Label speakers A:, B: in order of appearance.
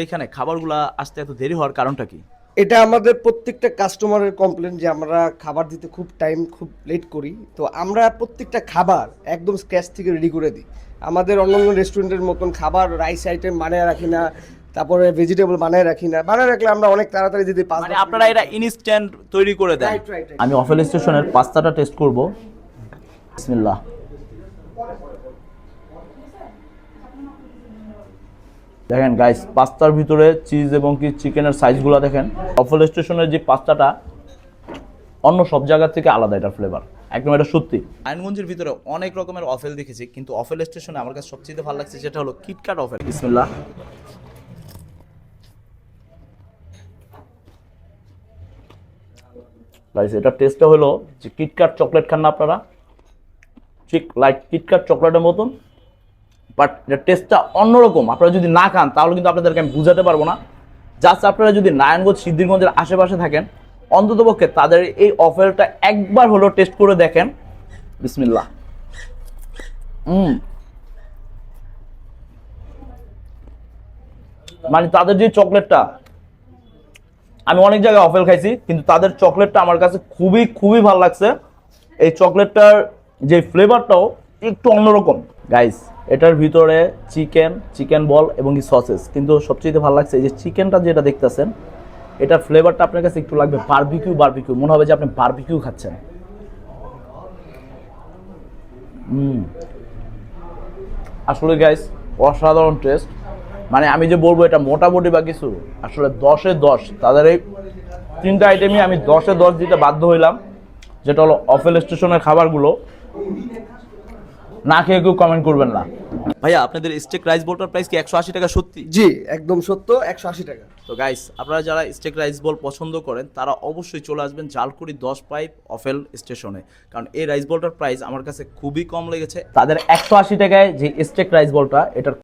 A: এখানে খাবারগুলা আসতে এত দেরি হওয়ার কারণটা কি?
B: এটা আমাদের প্রত্যেকটা কাস্টমারের কমপ্লেন যে আমরা খাবার দিতে খুব লেট করি। তো আমরা প্রত্যেকটা খাবার একদম স্ক্র্যাচ থেকে রেডি করে দিই। আমাদের অন্যান্য রেস্টুরেন্টের মতন খাবার রাইস আইটেম বানায় রাখি না, তারপরে ভেজিটেবল বানায় রাখি না। বানায় রাখলে আমরা অনেক তাড়াতাড়ি দিতে পারি।
A: মানে আপনারা এটা ইনস্ট্যান্ট তৈরি করে দেন।
B: রাইট।
A: আমি অফেল স্টেশনের পাস্তাটা টেস্ট করব। বিসমিল্লাহ। দেখেন গাইস, পাস্তার ভিতরে চিজ এবং কি চিকেনের সাইজগুলো দেখেন। অফেল স্টেশনের যে পাস্তাটা অন্য সব জায়গা থেকে আলাদা, এটা ফ্লেভার একদম, এটা সত্যি। নারায়ণগঞ্জের ভিতরে অনেক রকমের অফেল দেখেছি, কিন্তু অফেল স্টেশনে আমার কাছে সবচেয়ে ভালো লাগছে যেটা হলো কিটক্যাট অফেল। বিসমিল্লাহ। গাইস, এটা টেস্টটা হলো যে কিটক্যাট চকলেট খান না আপনারা, ঠিক লাইক কিটক্যাট চকলেটের মতন, বাট এটার টেস্টটা অন্যরকম। আপনারা যদি না খান তাহলে কিন্তু আপনাদেরকে আমি বুঝাতে পারবো না। জাস্ট আপনারা যদি নারায়ণগঞ্জ সিদ্ধিরগঞ্জের আশেপাশে থাকেন, অন্ততপক্ষে তাদের এই অফেলটা একবার হলো টেস্ট করে দেখেন। বিসমিল্লাহ। মানে তাদের যে চকলেটটা, আমি অনেক জায়গায় অফেল খাইছি, কিন্তু তাদের চকলেটটা আমার কাছে খুবই খুবই ভালো লাগছে। এই চকলেটটার যে ফ্লেভারটাও একটু অন্যরকম। গাইস, এটার ভিতরে চিকেন বল এবং কি সসেস, কিন্তু সবচেয়ে ভালো লাগছে এই যে চিকেনটা যেটা দেখতেছেন, এটার ফ্লেভারটা আপনার কাছে একটু লাগবে বারবিকিউ, মনে হবে যে আপনি বারবিকিউ খাচ্ছেন। আসলে গাইস, অসাধারণ টেস্ট। মানে আমি যে বলবো এটা মোটামুটি বা কিছু, আসলে 10-এ 10। তাদের এই তিনটা আইটেমই আমি 10-এ 10 দিতে বাধ্য হইলাম, যেটা হলো অফেল স্টেশনের খাবারগুলো না খেয়ে কেউ কমেন্ট করবেন না। ভাইয়া, আপনাদের স্টেক রাইস বোলটার প্রাইস কি 180 টাকা সত্যি?
B: জি, একদম সত্য, 180 টাকা।
A: তো গাইস, আপনারা যারা স্টেক রাইস বল পছন্দ করেন তারা অবশ্যই চলে আসবেন জালকুড়ি 10 পাইপ অফেল স্টেশনে, কারণ এই রাইস বলটার প্রাইস আমার কাছে খুবই কম লেগেছে। তাদের 180 টাকায় যে স্টেক রাইস বলটা, এটার